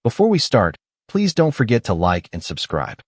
Before we start, please don't forget to like and subscribe.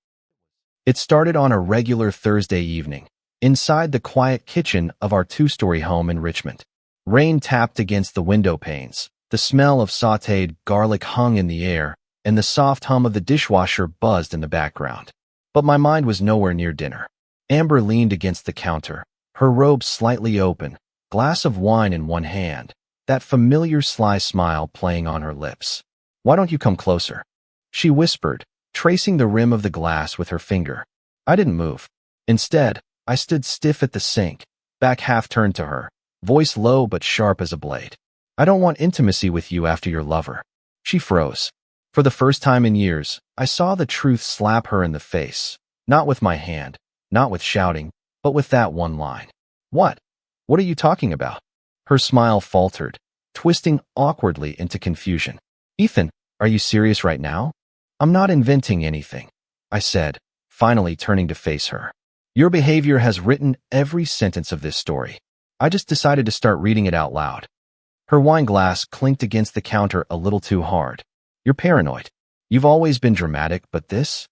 It started on a regular Thursday evening, inside the quiet kitchen of our two-story home in Richmond. Rain tapped against the window panes, the smell of sautéed garlic hung in the air, and the soft hum of the dishwasher buzzed in the background. But my mind was nowhere near dinner. Amber leaned against the counter, her robe slightly open, glass of wine in one hand, that familiar sly smile playing on her lips. "Why don't you come closer?" she whispered, tracing the rim of the glass with her finger. I didn't move. Instead, I stood stiff at the sink, back half turned to her, voice low but sharp as a blade. "I don't want intimacy with you after your lover." She froze. For the first time in years, I saw the truth slap her in the face, not with my hand, not with shouting, but with that one line. What are you talking about?" Her smile faltered, twisting awkwardly into confusion. "Ethan, are you serious right now?" "I'm not inventing anything," I said, finally turning to face her. "Your behavior has written every sentence of this story. I just decided to start reading it out loud." Her wine glass clinked against the counter a little too hard. "You're paranoid. You've always been dramatic, but this?"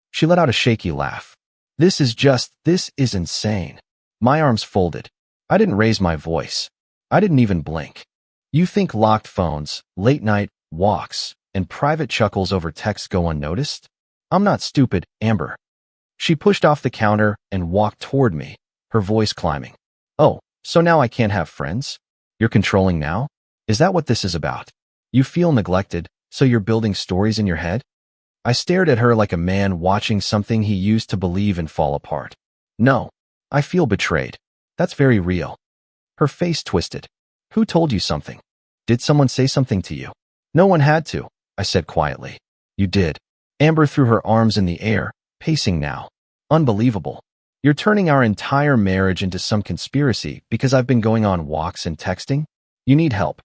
She let out a shaky laugh. This is insane." My arms folded. I didn't raise my voice. I didn't even blink. "You think locked phones, late-night walks, and private chuckles over text go unnoticed? I'm not stupid, Amber." She pushed off the counter and walked toward me, her voice climbing. "Oh, so now I can't have friends? You're controlling now? Is that what this is about? You feel neglected, so you're building stories in your head?" I stared at her like a man watching something he used to believe and fall apart. "No, I feel betrayed. That's very real." Her face twisted. "Who told you something? Did someone say something to you?" "No one had to," I said quietly. "You did." Amber threw her arms in the air, pacing now. "Unbelievable. You're turning our entire marriage into some conspiracy because I've been going on walks and texting? You need help.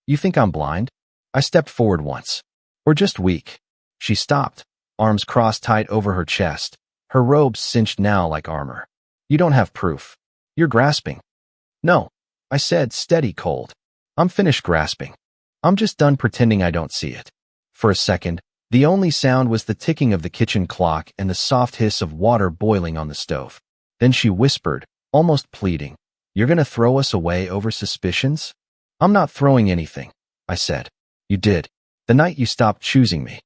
You think I'm blind?" I stepped forward once. "Or just weak." She stopped, arms crossed tight over her chest, her robe cinched now like armor. "You don't have proof. You're grasping." "No," I said, steady cold. "I'm finished grasping. I'm just done pretending I don't see it." For a second, the only sound was the ticking of the kitchen clock and the soft hiss of water boiling on the stove. Then she whispered, almost pleading, "You're gonna throw us away over suspicions?" "I'm not throwing anything," I said. "You did. The night you stopped choosing me."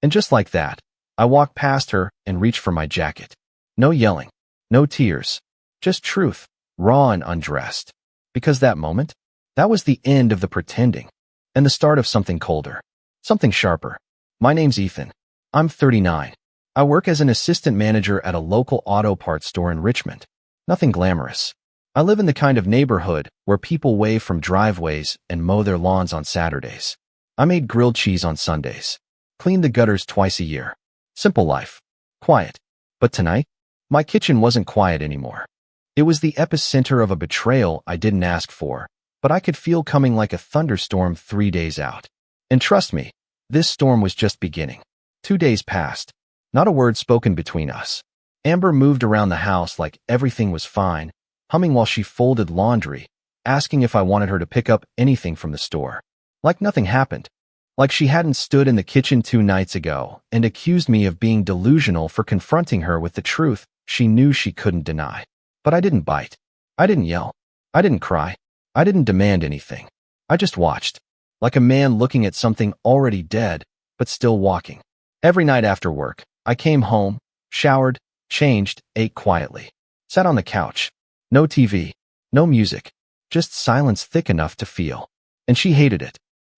And just like that, I walked past her and reached for my jacket. No yelling, no tears, just truth, raw and undressed. Because that moment, that was the end of the pretending, and the start of something colder, something sharper. My name's Ethan. I'm 39. I work as an assistant manager at a local auto parts store in Richmond. Nothing glamorous. I live in the kind of neighborhood where people wave from driveways and mow their lawns on Saturdays. I made grilled cheese on Sundays. Cleaned the gutters twice a year. Simple life. Quiet. But tonight, my kitchen wasn't quiet anymore. It was the epicenter of a betrayal I didn't ask for, but I could feel coming like a thunderstorm 3 days out. And trust me, this storm was just beginning. 2 days passed. Not a word spoken between us. Amber moved around the house like everything was fine, humming while she folded laundry, asking if I wanted her to pick up anything from the store. Like nothing happened. Like she hadn't stood in the kitchen 2 nights ago and accused me of being delusional for confronting her with the truth she knew she couldn't deny. But I didn't bite. I didn't yell. I didn't cry. I didn't demand anything. I just watched, like a man looking at something already dead, but still walking. Every night after work, I came home, showered, changed, ate quietly, sat on the couch. No TV, no music, just silence thick enough to feel. And she hated it.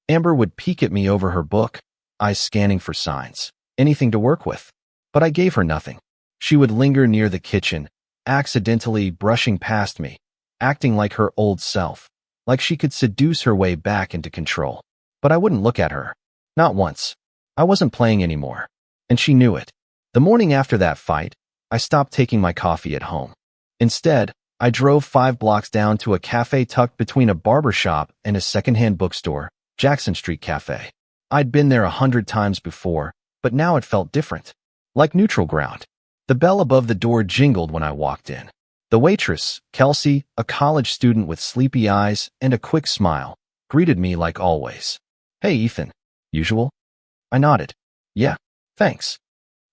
Amber would peek at me over her book, eyes scanning for signs, anything to work with. But I gave her nothing. She would linger near the kitchen, accidentally brushing past me, acting like her old self, like she could seduce her way back into control. But I wouldn't look at her. Not once. I wasn't playing anymore. And she knew it. The morning after that fight, I stopped taking my coffee at home. Instead, I drove 5 blocks down to a cafe tucked between a barber shop and a secondhand bookstore, Jackson Street Cafe. I'd been there 100 times before, but now it felt different. Like neutral ground. The bell above the door jingled when I walked in. The waitress, Kelsey, a college student with sleepy eyes and a quick smile, greeted me like always. "Hey, Ethan. Usual?" I nodded. Yeah, thanks.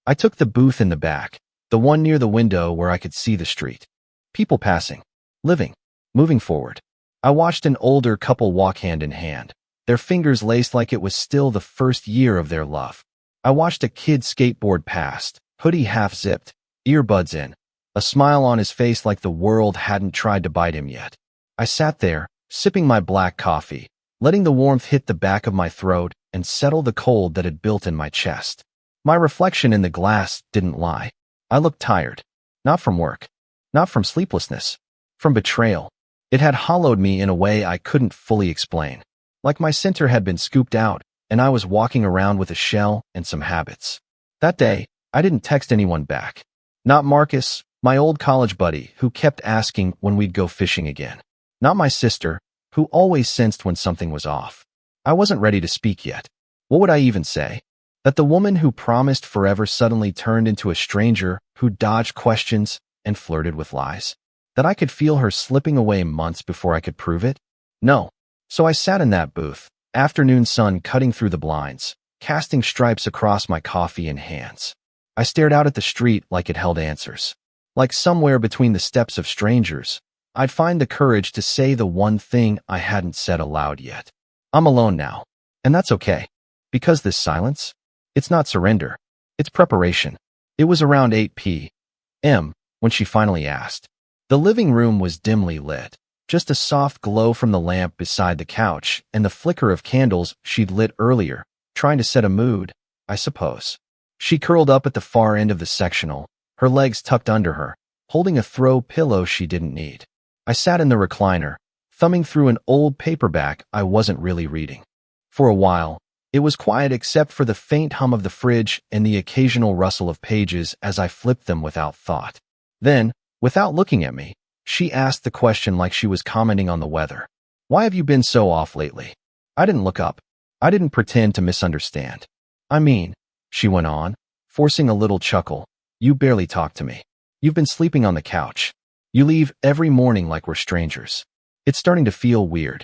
I took the booth in the back, the one near the window where I could see the street. People passing, living, moving forward. I watched an older couple walk hand in hand, their fingers laced like it was still the first year of their love. I watched a kid skateboard past, hoodie half-zipped, earbuds in, a smile on his face like the world hadn't tried to bite him yet. I sat there, sipping my black coffee, letting the warmth hit the back of my throat and settle the cold that had built in my chest. My reflection in the glass didn't lie. I looked tired. Not from work. Not from sleeplessness. From betrayal. It had hollowed me in a way I couldn't fully explain. Like my center had been scooped out, and I was walking around with a shell and some habits. That day, I didn't text anyone back. Not Marcus, my old college buddy, who kept asking when we'd go fishing again. Not my sister, who always sensed when something was off. I wasn't ready to speak yet. What would I even say? That the woman who promised forever suddenly turned into a stranger who dodged questions and flirted with lies? That I could feel her slipping away months before I could prove it? No. So I sat in that booth, afternoon sun cutting through the blinds, casting stripes across my coffee and hands. I stared out at the street like it held answers. Like somewhere between the steps of strangers, I'd find the courage to say the one thing I hadn't said aloud yet. I'm alone now. And that's okay. Because this silence? It's not surrender. It's preparation. It was around 8 p.m. when she finally asked. The living room was dimly lit. Just a soft glow from the lamp beside the couch and the flicker of candles she'd lit earlier, trying to set a mood, I suppose. She curled up at the far end of the sectional, her legs tucked under her, holding a throw pillow she didn't need. I sat in the recliner, thumbing through an old paperback I wasn't really reading. For a while, it was quiet except for the faint hum of the fridge and the occasional rustle of pages as I flipped them without thought. Then, without looking at me, she asked the question like she was commenting on the weather. Why have you been so off lately? I didn't look up. I didn't pretend to misunderstand. I mean, she went on, forcing a little chuckle, you barely talk to me. You've been sleeping on the couch. You leave every morning like we're strangers. It's starting to feel weird.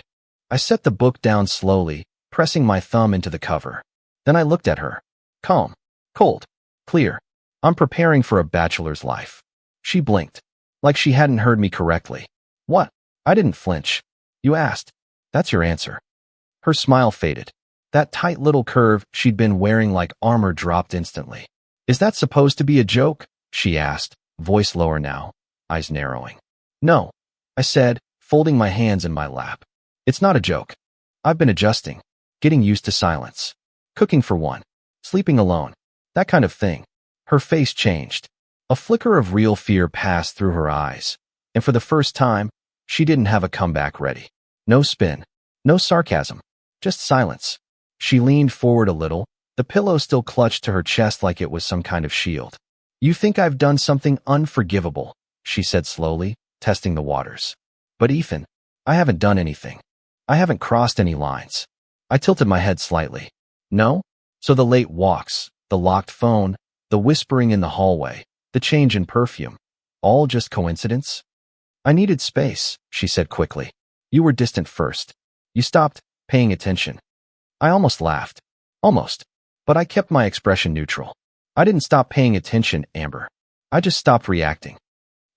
I set the book down slowly, pressing my thumb into the cover. Then I looked at her. Calm, cold, clear. I'm preparing for a bachelor's life. She blinked, like she hadn't heard me correctly. What? I didn't flinch. You asked. That's your answer. Her smile faded. That tight little curve she'd been wearing like armor dropped instantly. Is that supposed to be a joke? She asked, voice lower now, eyes narrowing. No, I said, folding my hands in my lap. It's not a joke. I've been adjusting, getting used to silence. Cooking for one, sleeping alone, that kind of thing. Her face changed. A flicker of real fear passed through her eyes, and for the first time, she didn't have a comeback ready. No spin, no sarcasm, just silence. She leaned forward a little, the pillow still clutched to her chest like it was some kind of shield. You think I've done something unforgivable, she said slowly, testing the waters. But Ethan, I haven't done anything. I haven't crossed any lines. I tilted my head slightly. No? So the late walks, the locked phone, the whispering in the hallway, the change in perfume, all just coincidence? I needed space, she said quickly. You were distant first. You stopped paying attention. I almost laughed. Almost. But I kept my expression neutral. I didn't stop paying attention, Amber. I just stopped reacting.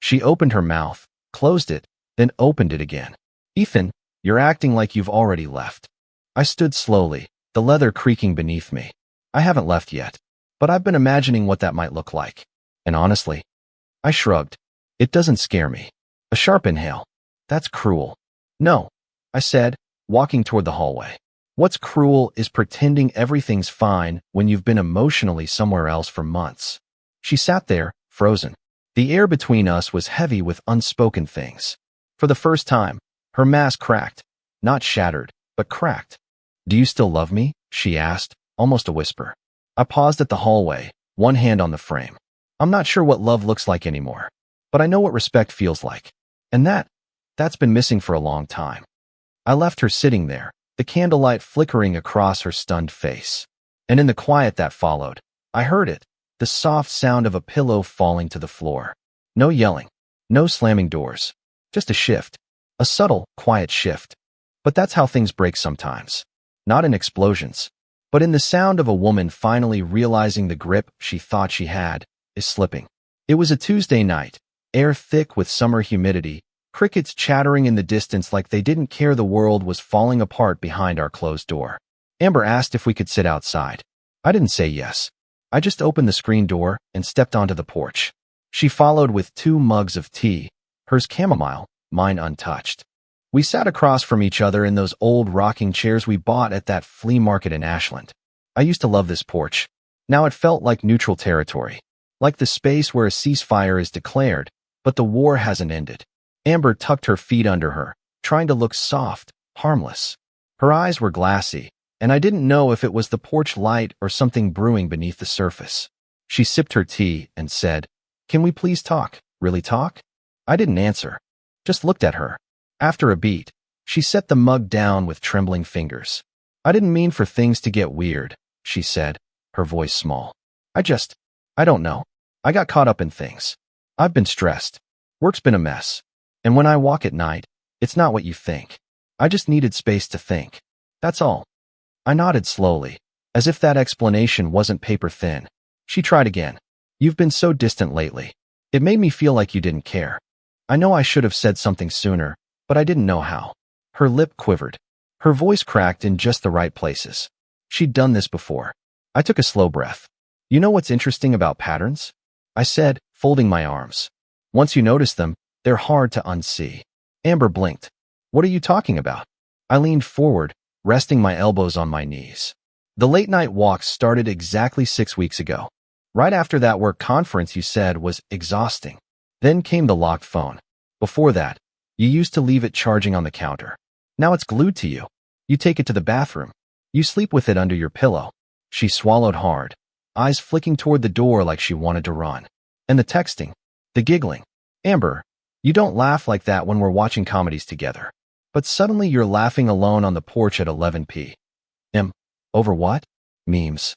She opened her mouth, closed it, then opened it again. Ethan, you're acting like you've already left. I stood slowly, the leather creaking beneath me. I haven't left yet, but I've been imagining what that might look like. And honestly, I shrugged. It doesn't scare me. A sharp inhale. That's cruel. No, I said, walking toward the hallway. What's cruel is pretending everything's fine when you've been emotionally somewhere else for months. She sat there, frozen. The air between us was heavy with unspoken things. For the first time, her mask cracked. Not shattered, but cracked. Do you still love me? She asked, almost a whisper. I paused at the hallway, one hand on the frame. I'm not sure what love looks like anymore, but I know what respect feels like. And that's been missing for a long time. I left her sitting there, the candlelight flickering across her stunned face. And in the quiet that followed, I heard it, the soft sound of a pillow falling to the floor. No yelling, no slamming doors, just a shift, a subtle, quiet shift. But that's how things break sometimes. Not in explosions, but in the sound of a woman finally realizing the grip she thought she had is slipping. It was a Tuesday night, air thick with summer humidity, crickets chattering in the distance like they didn't care the world was falling apart behind our closed door. Amber asked if we could sit outside. I didn't say yes. I just opened the screen door and stepped onto the porch. She followed with 2 mugs of tea, hers chamomile, mine untouched. We sat across from each other in those old rocking chairs we bought at that flea market in Ashland. I used to love this porch. Now it felt like neutral territory, like the space where a ceasefire is declared, but the war hasn't ended. Amber tucked her feet under her, trying to look soft, harmless. Her eyes were glassy, and I didn't know if it was the porch light or something brewing beneath the surface. She sipped her tea and said, "Can we please talk? Really talk?" I didn't answer, just looked at her. After a beat, she set the mug down with trembling fingers. "I didn't mean for things to get weird," she said, her voice small. I don't know. I got caught up in things. I've been stressed. Work's been a mess. And when I walk at night, it's not what you think. I just needed space to think. That's all." I nodded slowly, as if that explanation wasn't paper thin. She tried again. "You've been so distant lately. It made me feel like you didn't care. I know I should have said something sooner, but I didn't know how." Her lip quivered. Her voice cracked in just the right places. She'd done this before. I took a slow breath. "You know what's interesting about patterns?" I said, folding my arms. "Once you notice them, they're hard to unsee." Amber blinked. "What are you talking about?" I leaned forward, resting my elbows on my knees. "The late-night walks started exactly 6 weeks ago. Right after that work conference you said was exhausting. Then came the locked phone. Before that, you used to leave it charging on the counter. Now it's glued to you. You take it to the bathroom. You sleep with it under your pillow." She swallowed hard, eyes flicking toward the door like she wanted to run. "And the texting, the giggling. Amber, you don't laugh like that when we're watching comedies together. But suddenly you're laughing alone on the porch at 11 p.m. Over what?" "Memes."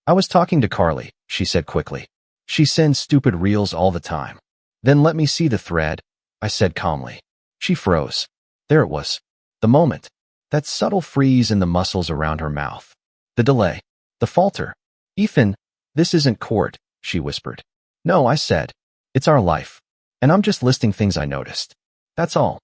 "I was talking to Qley," she said quickly. "She sends stupid reels all the time." "Then let me see the thread," I said calmly. She froze. There it was. The moment. That subtle freeze in the muscles around her mouth. The delay. The falter. "Ethan, this isn't court," she whispered. "No," I said. "It's our life. And I'm just listing things I noticed. That's all."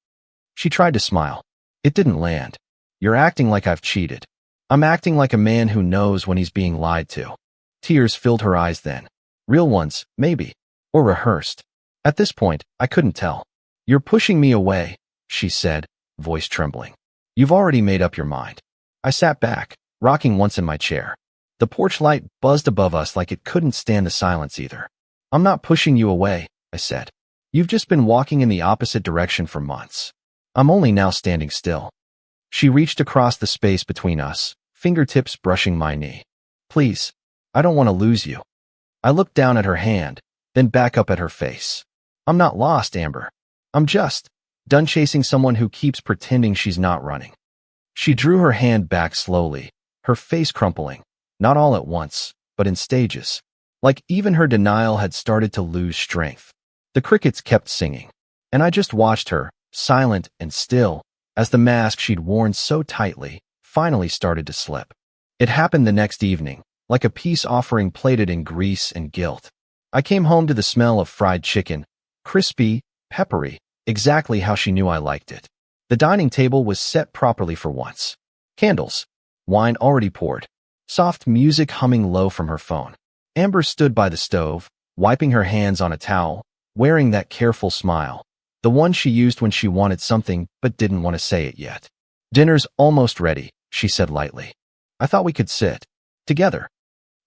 She tried to smile. It didn't land. "You're acting like I've cheated." "I'm acting like a man who knows when he's being lied to." Tears filled her eyes then. Real ones, maybe. Or rehearsed. At this point, I couldn't tell. "You're pushing me away," she said, voice trembling. "You've already made up your mind." I sat back, rocking once in my chair. The porch light buzzed above us like it couldn't stand the silence either. "I'm not pushing you away," I said. "You've just been walking in the opposite direction for months. I'm only now standing still." She reached across the space between us, fingertips brushing my knee. "Please, I don't want to lose you." I looked down at her hand, then back up at her face. "I'm not lost, Amber. I'm just done chasing someone who keeps pretending she's not running." She drew her hand back slowly, her face crumpling, not all at once, but in stages. Like even her denial had started to lose strength. The crickets kept singing, and I just watched her, silent and still, as the mask she'd worn so tightly finally started to slip. It happened the next evening, like a peace offering plated in grease and guilt. I came home to the smell of fried chicken, crispy, peppery, exactly how she knew I liked it. The dining table was set properly for once. Candles, wine already poured, soft music humming low from her phone. Amber stood by the stove, wiping her hands on a towel, wearing that careful smile, the one she used when she wanted something but didn't want to say it yet. "Dinner's almost ready," she said lightly. "I thought we could sit together."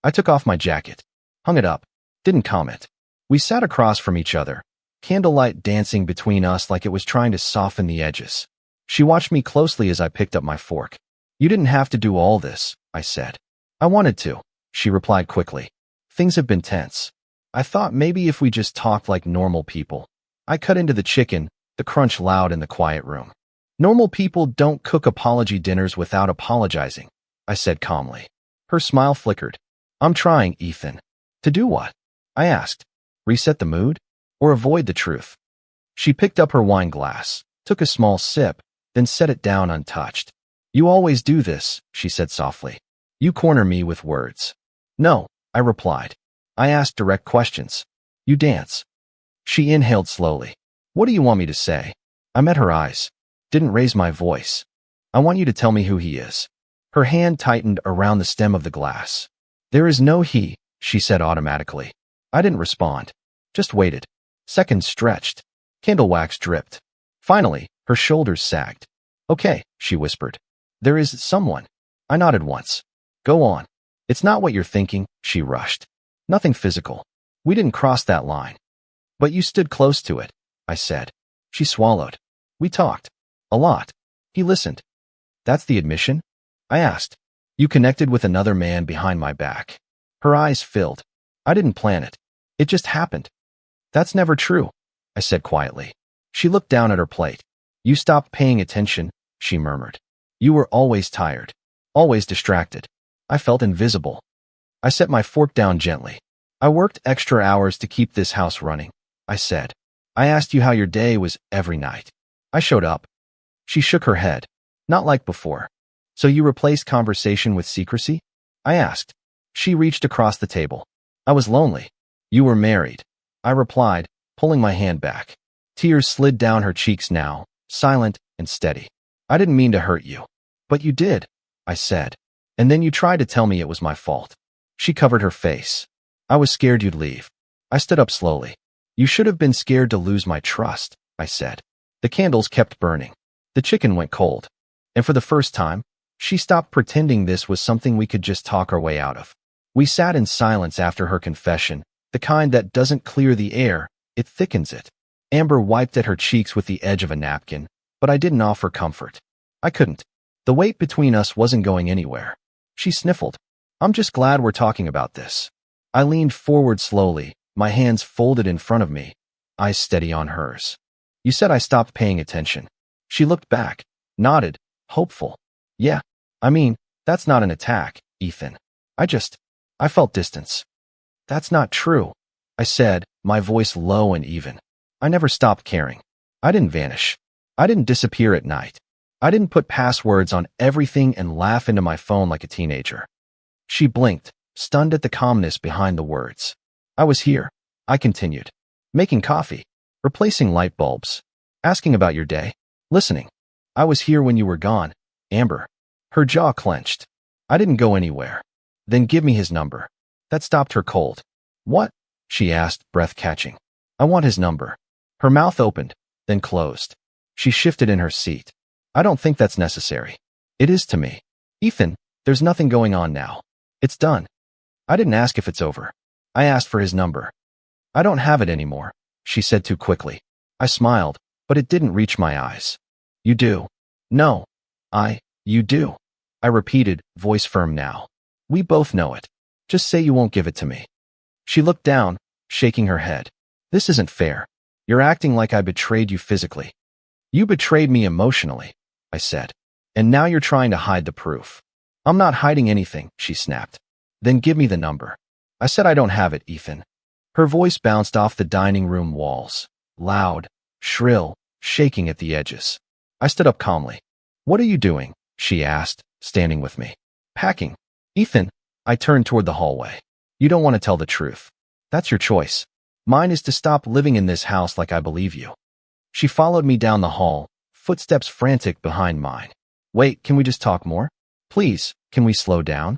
I took off my jacket, hung it up, didn't comment. We sat across from each other, candlelight dancing between us like it was trying to soften the edges. She watched me closely as I picked up my fork. "You didn't have to do all this," I said. "I wanted to," she replied quickly. "Things have been tense. I thought maybe if we just talked like normal people." I cut into the chicken, the crunch loud in the quiet room. "Normal people don't cook apology dinners without apologizing," I said calmly. Her smile flickered. "I'm trying, Ethan." "To do what?" I asked. "Reset the mood? Or avoid the truth?" She picked up her wine glass, took a small sip, then set it down untouched. "You always do this," she said softly. You corner me with words. No, I replied. I asked direct questions. You dance. She inhaled slowly. What do you want me to say? I met her eyes. Didn't raise my voice. I want you to tell me who he is. Her hand tightened around the stem of the glass. There is no he, she said automatically. I didn't respond. Just waited. Seconds stretched. Candle wax dripped. Finally, her shoulders sagged. Okay, she whispered. There is someone. I nodded once. Go on. It's not what you're thinking, she rushed. Nothing physical. We didn't cross that line. But you stood close to it, I said. She swallowed. We talked. A lot. He listened. That's the admission? I asked. You connected with another man behind my back. Her eyes filled. I didn't plan it. It just happened. That's never true, I said quietly. She looked down at her plate. You stopped paying attention, she murmured. You were always tired. Always distracted. I felt invisible. I set my fork down gently. I worked extra hours to keep this house running, I said. I asked you how your day was every night. I showed up. She shook her head. Not like before. So you replaced conversation with secrecy? I asked. She reached across the table. I was lonely. You were married. I replied, pulling my hand back. Tears slid down her cheeks now, silent and steady. I didn't mean to hurt you. But you did, I said. And then you tried to tell me it was my fault. She covered her face. I was scared you'd leave. I stood up slowly. You should have been scared to lose my trust, I said. The candles kept burning. The chicken went cold. And for the first time, she stopped pretending this was something we could just talk our way out of. We sat in silence after her confession, the kind that doesn't clear the air, it thickens it. Amber wiped at her cheeks with the edge of a napkin, but I didn't offer comfort. I couldn't. The weight between us wasn't going anywhere. She sniffled. I'm just glad we're talking about this. I leaned forward slowly, my hands folded in front of me, eyes steady on hers. You said I stopped paying attention. She looked back, nodded, hopeful. Yeah, I mean, that's not an attack, Ethan. I felt distance. That's not true, I said, my voice low and even. I never stopped caring. I didn't vanish. I didn't disappear at night. I didn't put passwords on everything and laugh into my phone like a teenager. She blinked, stunned at the calmness behind the words. I was here, I continued. Making coffee, replacing light bulbs, asking about your day, listening. I was here when you were gone, Amber. Her jaw clenched. I didn't go anywhere. Then give me his number. That stopped her cold. What? She asked, breath catching. I want his number. Her mouth opened, then closed. She shifted in her seat. I don't think that's necessary. It is to me. Ethan, there's nothing going on now. It's done. I didn't ask if it's over. I asked for his number. I don't have it anymore, she said too quickly. I smiled, but it didn't reach my eyes. You do. No. You do. I repeated, voice firm now. We both know it. Just say you won't give it to me. She looked down, shaking her head. This isn't fair. You're acting like I betrayed you physically. You betrayed me emotionally, I said. And now you're trying to hide the proof. I'm not hiding anything, she snapped. Then give me the number. I said I don't have it, Ethan. Her voice bounced off the dining room walls. Loud, shrill, shaking at the edges. I stood up calmly. What are you doing? She asked, standing with me. Packing. Ethan, I turned toward the hallway. You don't want to tell the truth. That's your choice. Mine is to stop living in this house like I believe you. She followed me down the hall, footsteps frantic behind mine. Wait, can we just talk more? Please, can we slow down?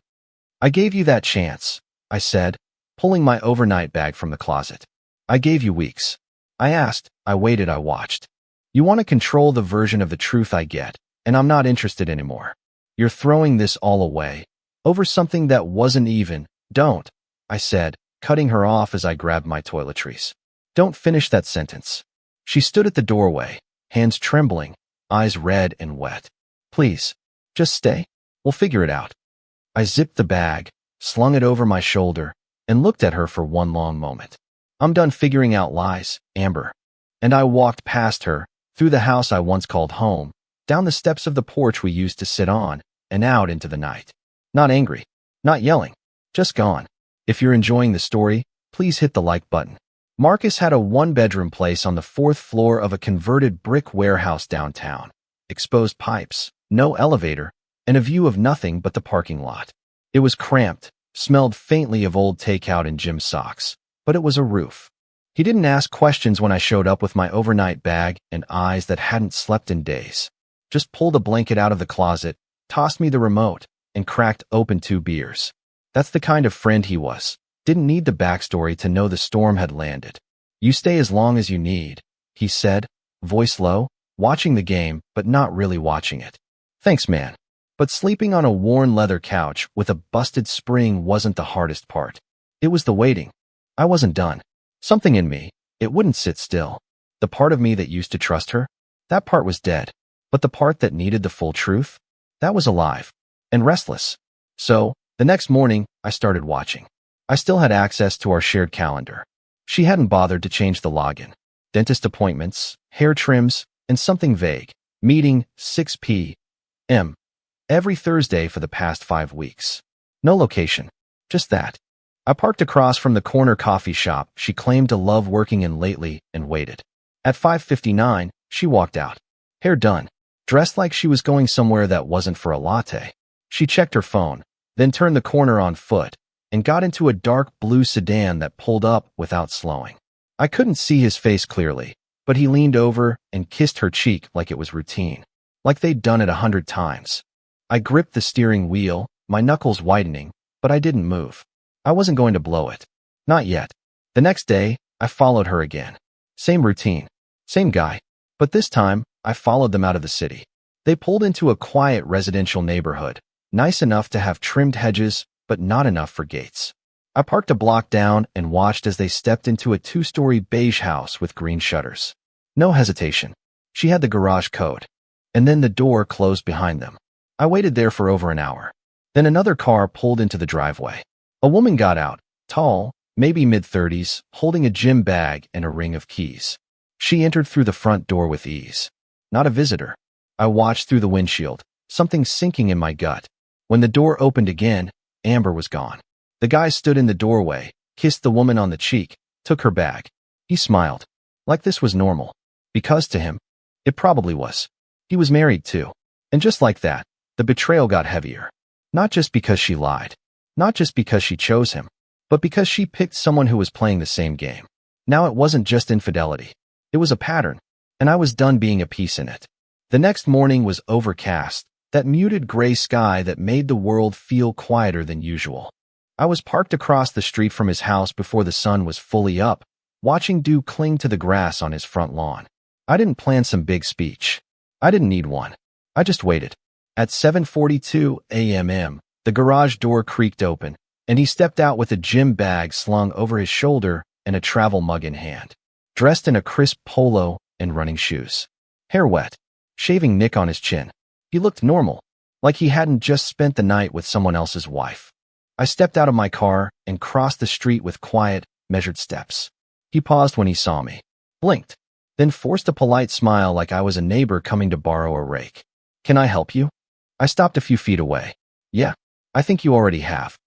I gave you that chance, I said, pulling my overnight bag from the closet. I gave you weeks. I asked, I waited, I watched. You want to control the version of the truth I get, and I'm not interested anymore. You're throwing this all away. Over something that wasn't even. Don't, I said, cutting her off as I grabbed my toiletries. Don't finish that sentence. She stood at the doorway, hands trembling, eyes red and wet. Please, just stay. We'll figure it out. I zipped the bag, slung it over my shoulder, and looked at her for one long moment. I'm done figuring out lies, Amber. And I walked past her, through the house I once called home, down the steps of the porch we used to sit on, and out into the night. Not angry, not yelling, just gone. If you're enjoying the story, please hit the like button. Marcus had a one-bedroom place on the 4th floor of a converted brick warehouse downtown. Exposed pipes, no elevator, and a view of nothing but the parking lot. It was cramped, smelled faintly of old takeout and gym socks, but it was a roof. He didn't ask questions when I showed up with my overnight bag and eyes that hadn't slept in days. Just pulled a blanket out of the closet, tossed me the remote, and cracked open 2 beers. That's the kind of friend he was. Didn't need the backstory to know the storm had landed. "You stay as long as you need," he said, voice low, watching the game but not really watching it. "Thanks, man." But sleeping on a worn leather couch with a busted spring wasn't the hardest part. It was the waiting. I wasn't done. Something in me, it wouldn't sit still. The part of me that used to trust her, that part was dead. But the part that needed the full truth, that was alive and restless. So, the next morning, I started watching. I still had access to our shared calendar. She hadn't bothered to change the login. Dentist appointments, hair trims, and something vague. Meeting 6 p.m. every Thursday for the past 5 weeks. No location. Just that. I parked across from the corner coffee shop she claimed to love working in lately and waited. At 5:59, she walked out. Hair done. Dressed like she was going somewhere that wasn't for a latte. She checked her phone, then turned the corner on foot, and got into a dark blue sedan that pulled up without slowing. I couldn't see his face clearly, but he leaned over and kissed her cheek like it was routine, like they'd done it 100 times. I gripped the steering wheel, my knuckles widening, but I didn't move. I wasn't going to blow it. Not yet. The next day, I followed her again. Same routine. Same guy. But this time, I followed them out of the city. They pulled into a quiet residential neighborhood, nice enough to have trimmed hedges, but not enough for gates. I parked a block down and watched as they stepped into a 2-story beige house with green shutters. No hesitation. She had the garage code. And then the door closed behind them. I waited there for over an hour. Then another car pulled into the driveway. A woman got out, tall, maybe mid-30s, holding a gym bag and a ring of keys. She entered through the front door with ease. Not a visitor. I watched through the windshield, something sinking in my gut. When the door opened again, Amber was gone. The guy stood in the doorway, kissed the woman on the cheek, took her bag. He smiled. Like this was normal. Because to him, it probably was. He was married too. And just like that, the betrayal got heavier. Not just because she lied. Not just because she chose him. But because she picked someone who was playing the same game. Now it wasn't just infidelity. It was a pattern. And I was done being a piece in it. The next morning was overcast, that muted gray sky that made the world feel quieter than usual. I was parked across the street from his house before the sun was fully up, watching dew cling to the grass on his front lawn. I didn't plan some big speech. I didn't need one. I just waited. At 7:42 a.m., the garage door creaked open, and he stepped out with a gym bag slung over his shoulder and a travel mug in hand. Dressed in a crisp polo and running shoes. Hair wet. Shaving nick on his chin. He looked normal, like he hadn't just spent the night with someone else's wife. I stepped out of my car and crossed the street with quiet, measured steps. He paused when he saw me, blinked, then forced a polite smile like I was a neighbor coming to borrow a rake. "Can I help you?" I stopped a few feet away. "Yeah, I think you already have."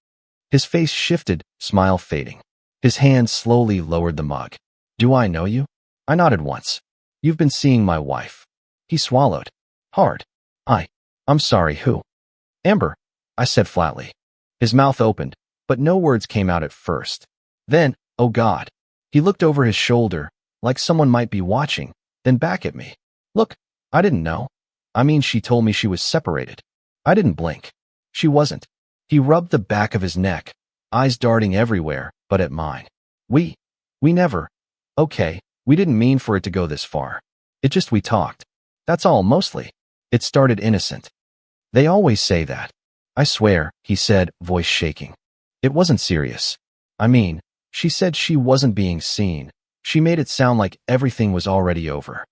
His face shifted, smile fading. His hand slowly lowered the mug. "Do I know you?" I nodded once. "You've been seeing my wife." He swallowed. Hard. I'm sorry, who?" "Amber," I said flatly. His mouth opened, but no words came out at first. Then, oh God. He looked over his shoulder, like someone might be watching, then back at me. "Look, I didn't know. I mean, she told me she was separated." I didn't blink. She wasn't. He rubbed the back of his neck, eyes darting everywhere, but at mine. We never. Okay, we didn't mean for it to go this far. We talked. That's all, mostly. It started innocent. They always say that. I swear, he said, voice shaking. It wasn't serious. I mean, she said she wasn't being seen. She made it sound like everything was already over.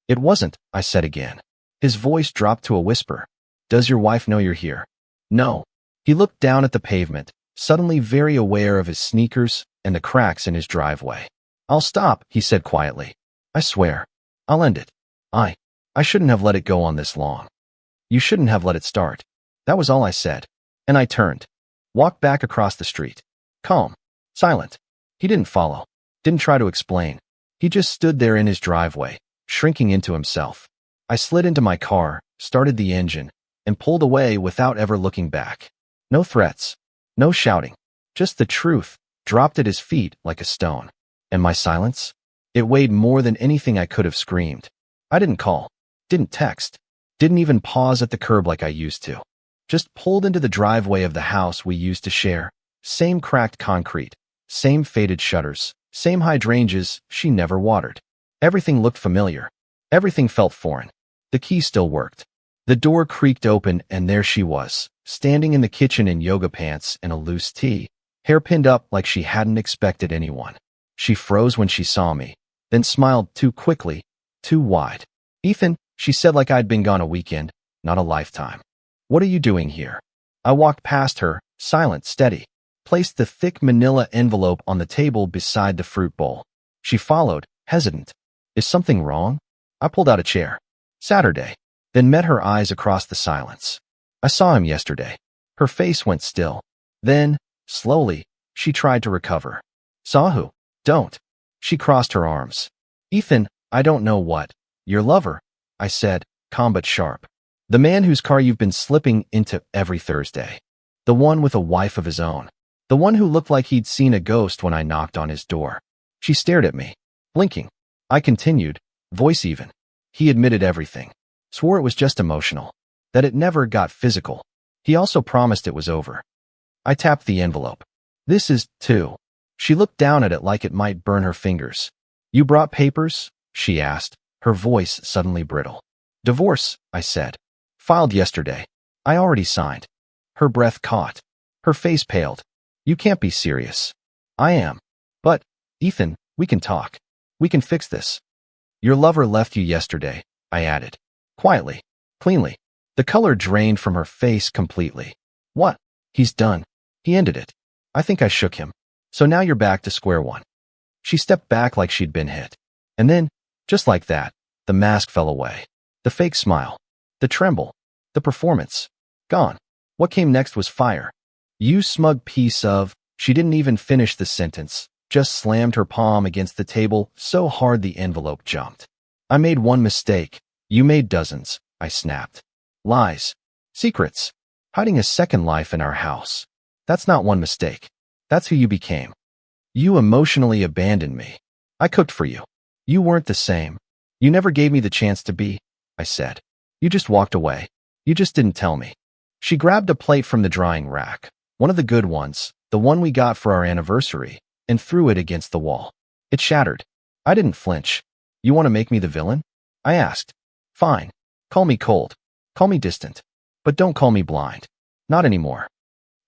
It wasn't, I said again. His voice dropped to a whisper. "Does your wife know you're here?" "No." He looked down at the pavement, suddenly very aware of his sneakers and the cracks in his driveway. "I'll stop," he said quietly. "I swear. I'll end it. I shouldn't have let it go on this long. You shouldn't have let it start." That was all I said. And I turned. Walked back across the street. Calm. Silent. He didn't follow. Didn't try to explain. He just stood there in his driveway, shrinking into himself. I slid into my car, started the engine, and pulled away without ever looking back. No threats. No shouting. Just the truth, dropped at his feet like a stone. And my silence? It weighed more than anything I could have screamed. I didn't call. Didn't text. Didn't even pause at the curb like I used to. Just pulled into the driveway of the house we used to share. Same cracked concrete. Same faded shutters. Same hydrangeas she never watered. Everything looked familiar. Everything felt foreign. The key still worked. The door creaked open and there she was, standing in the kitchen in yoga pants and a loose tee, hair pinned up like she hadn't expected anyone. She froze when she saw me, then smiled too quickly, too wide. "Ethan," she said like I'd been gone a weekend, not a lifetime. "What are you doing here?" I walked past her, silent, steady, placed the thick manila envelope on the table beside the fruit bowl. She followed, hesitant. "Is something wrong?" I pulled out a chair. "Saturday." Then met her eyes across the silence. "I saw him yesterday." Her face went still. Then, slowly, she tried to recover. "Saw who?" "Don't." She crossed her arms. "Ethan, I don't know what." "Your lover," I said, calm but sharp. "The man whose car you've been slipping into every Thursday. The one with a wife of his own. The one who looked like he'd seen a ghost when I knocked on his door." She stared at me, blinking. I continued, voice even. "He admitted everything. Swore it was just emotional. That it never got physical. He also promised it was over." I tapped the envelope. "This is, too." She looked down at it like it might burn her fingers. "You brought papers?" she asked, her voice suddenly brittle. "Divorce," I said. "Filed yesterday. I already signed." Her breath caught. Her face paled. "You can't be serious." "I am. But, Ethan, we can talk. We can fix this." "Your lover left you yesterday," I added. Quietly, cleanly. The color drained from her face completely. "What?" "He's done. He ended it." I think I shook him. "So now you're back to square one." She stepped back like she'd been hit. And then, just like that, the mask fell away. The fake smile. The tremble. The performance. Gone. What came next was fire. "You smug piece of..." She didn't even finish the sentence, just slammed her palm against the table so hard the envelope jumped. "I made one mistake. You made dozens," I snapped. "Lies. Secrets. Hiding a second life in our house. That's not one mistake. That's who you became. You emotionally abandoned me. I cooked for you. You weren't the same. You never gave me the chance to be," I said. "You just walked away. You just didn't tell me." She grabbed a plate from the drying rack, one of the good ones, the one we got for our anniversary, and threw it against the wall. It shattered. I didn't flinch. "You want to make me the villain?" I asked. "Fine. Call me cold. Call me distant. But don't call me blind. Not anymore."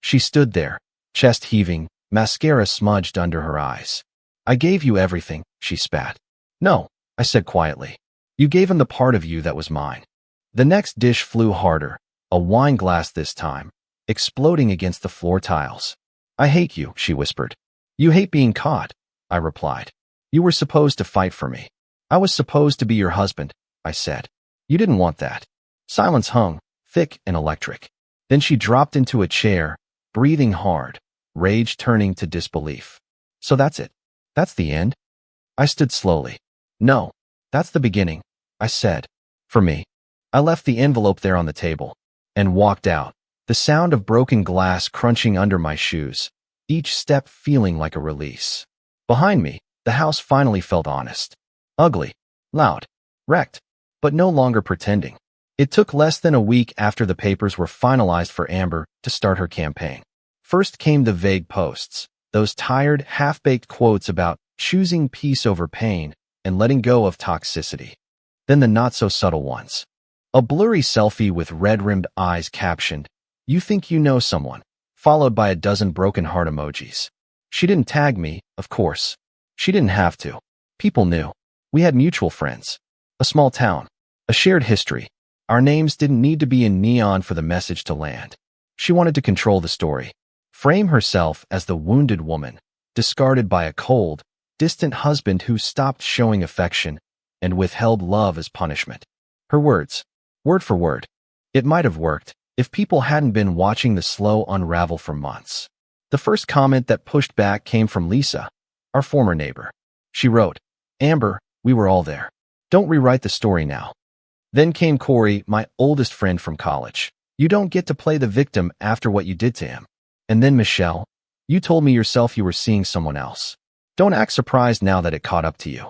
She stood there, chest heaving, mascara smudged under her eyes. "I gave you everything," she spat. "No," I said quietly. "You gave him the part of you that was mine." The next dish flew harder, a wine glass this time, exploding against the floor tiles. "I hate you," she whispered. "You hate being caught," I replied. "You were supposed to fight for me. I was supposed to be your husband," I said. "You didn't want that." Silence hung, thick and electric. Then she dropped into a chair, breathing hard, rage turning to disbelief. "So that's it? That's the end?" I stood slowly. "No, that's the beginning," I said. "For me." I left the envelope there on the table and walked out, the sound of broken glass crunching under my shoes, each step feeling like a release. Behind me, the house finally felt honest. Ugly, loud, wrecked, but no longer pretending. It took less than a week after the papers were finalized for Amber to start her campaign. First came the vague posts, those tired, half-baked quotes about choosing peace over pain and letting go of toxicity. Then the not-so-subtle ones. A blurry selfie with red-rimmed eyes captioned, "You think you know someone," followed by a dozen broken heart emojis. She didn't tag me, of course. She didn't have to. People knew. We had mutual friends. A small town. A shared history. Our names didn't need to be in neon for the message to land. She wanted to control the story. Frame herself as the wounded woman, discarded by a cold, distant husband who stopped showing affection and withheld love as punishment. Her words. Word for word. It might have worked if people hadn't been watching the slow unravel for months. The first comment that pushed back came from Lisa, our former neighbor. She wrote, "Amber, we were all there. Don't rewrite the story now." Then came Corey, my oldest friend from college. You don't get to play the victim after what you did to him. And then Michelle, you told me yourself you were seeing someone else. Don't act surprised now that it caught up to you.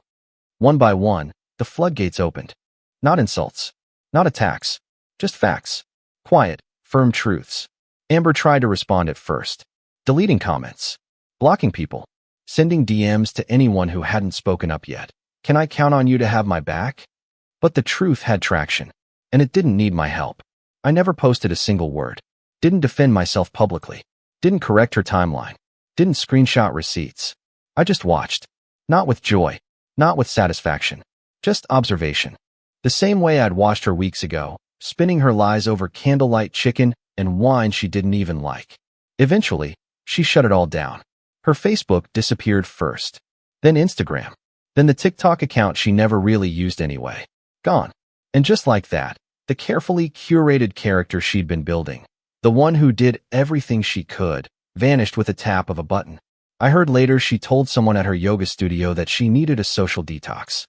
One by one, the floodgates opened. Not insults, not attacks, just facts. Quiet, firm truths. Amber tried to respond at first, deleting comments, blocking people, sending DMs to anyone who hadn't spoken up yet. Can I count on you to have my back? But the truth had traction, and it didn't need my help. I never posted a single word, didn't defend myself publicly, didn't correct her timeline, didn't screenshot receipts. I just watched. Not with joy, not with satisfaction, just observation. The same way I'd watched her weeks ago, spinning her lies over candlelight chicken and wine she didn't even like. Eventually, she shut it all down. Her Facebook disappeared first, then Instagram, then the TikTok account she never really used anyway. Gone. And just like that, the carefully curated character she'd been building, the one who did everything she could, vanished with a tap of a button. I heard later she told someone at her yoga studio that she needed a social detox,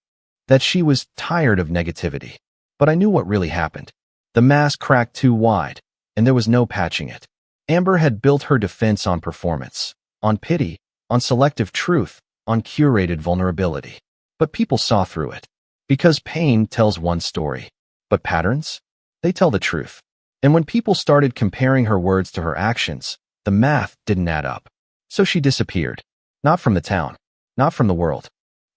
that she was tired of negativity. But I knew what really happened. The mask cracked too wide, and there was no patching it. Amber had built her defense on performance, on pity, on selective truth, on curated vulnerability. But people saw through it. Because pain tells one story. But patterns? They tell the truth. And when people started comparing her words to her actions, the math didn't add up. So she disappeared. Not from the town, not from the world,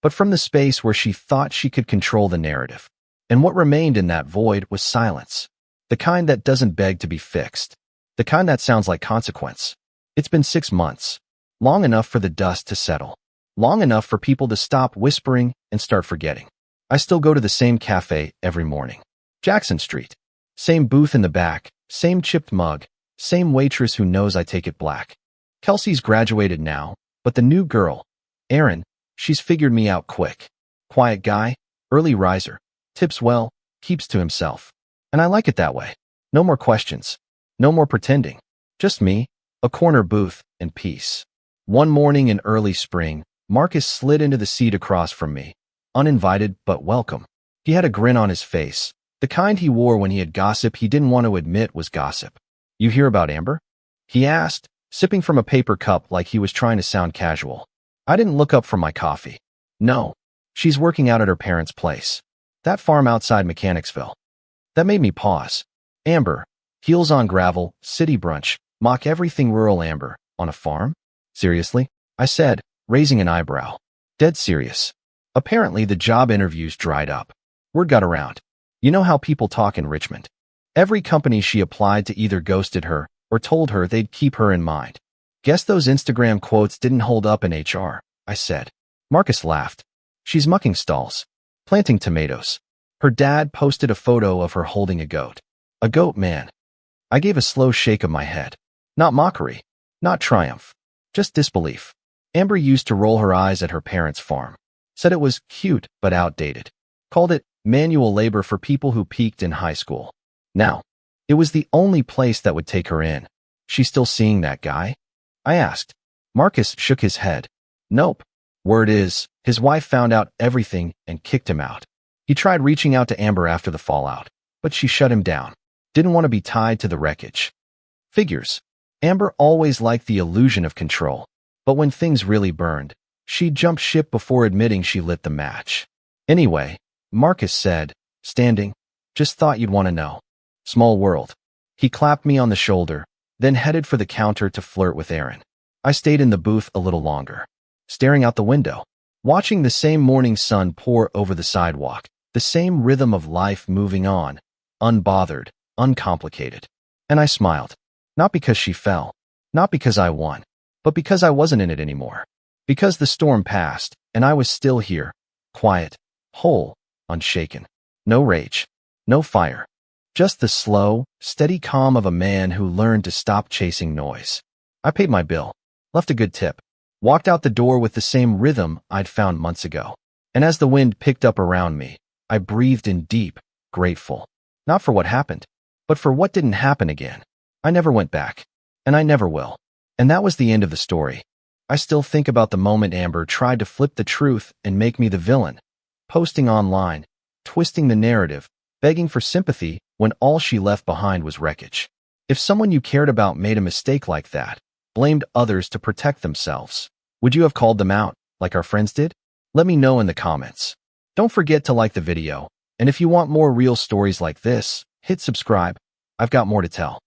but from the space where she thought she could control the narrative. And what remained in that void was silence. The kind that doesn't beg to be fixed. The kind that sounds like consequence. It's been 6 months. Long enough for the dust to settle. Long enough for people to stop whispering and start forgetting. I still go to the same cafe every morning. Jackson Street. Same booth in the back, same chipped mug, same waitress who knows I take it black. Kelsey's graduated now, but the new girl, Erin, she's figured me out quick. Quiet guy, early riser, tips well, keeps to himself. And I like it that way. No more questions. No more pretending. Just me, a corner booth, and peace. One morning in early spring, Marcus slid into the seat across from me. Uninvited, but welcome. He had a grin on his face, the kind he wore when he had gossip he didn't want to admit was gossip. You hear about Amber? He asked, sipping from a paper cup like he was trying to sound casual. I didn't look up from my coffee. No. She's working out at her parents' place. That farm outside Mechanicsville. That made me pause. Amber, heels on gravel, city brunch, mock everything rural Amber, on a farm? Seriously? I said, raising an eyebrow. Dead serious. Apparently the job interviews dried up. Word got around. You know how people talk in Richmond. Every company she applied to either ghosted her or told her they'd keep her in mind. Guess those Instagram quotes didn't hold up in HR, I said. Marcus laughed. She's mucking stalls, planting tomatoes. Her dad posted a photo of her holding a goat. A goat man. I gave a slow shake of my head. Not mockery, not triumph, just disbelief. Amber used to roll her eyes at her parents' farm. Said it was cute but outdated. Called it manual labor for people who peaked in high school. Now, it was the only place that would take her in. She still seeing that guy? I asked. Marcus shook his head. Nope. Word is, his wife found out everything and kicked him out. He tried reaching out to Amber after the fallout, but she shut him down. Didn't want to be tied to the wreckage. Figures. Amber always liked the illusion of control, but when things really burned, she'd jump ship before admitting she lit the match. Anyway, Marcus said, standing, just thought you'd want to know. Small world. He clapped me on the shoulder, then headed for the counter to flirt with Erin. I stayed in the booth a little longer, staring out the window, watching the same morning sun pour over the sidewalk, the same rhythm of life moving on, unbothered, uncomplicated. And I smiled. Not because she fell, not because I won, but because I wasn't in it anymore. Because the storm passed, and I was still here, quiet, whole, unshaken. No rage, no fire. Just the slow, steady calm of a man who learned to stop chasing noise. I paid my bill, left a good tip, walked out the door with the same rhythm I'd found months ago. And as the wind picked up around me, I breathed in deep, grateful. Not for what happened, but for what didn't happen again. I never went back, and I never will. And that was the end of the story. I still think about the moment Amber tried to flip the truth and make me the villain, posting online, twisting the narrative, begging for sympathy when all she left behind was wreckage. If someone you cared about made a mistake like that, blamed others to protect themselves, would you have called them out, like our friends did? Let me know in the comments. Don't forget to like the video, and if you want more real stories like this, hit subscribe. I've got more to tell.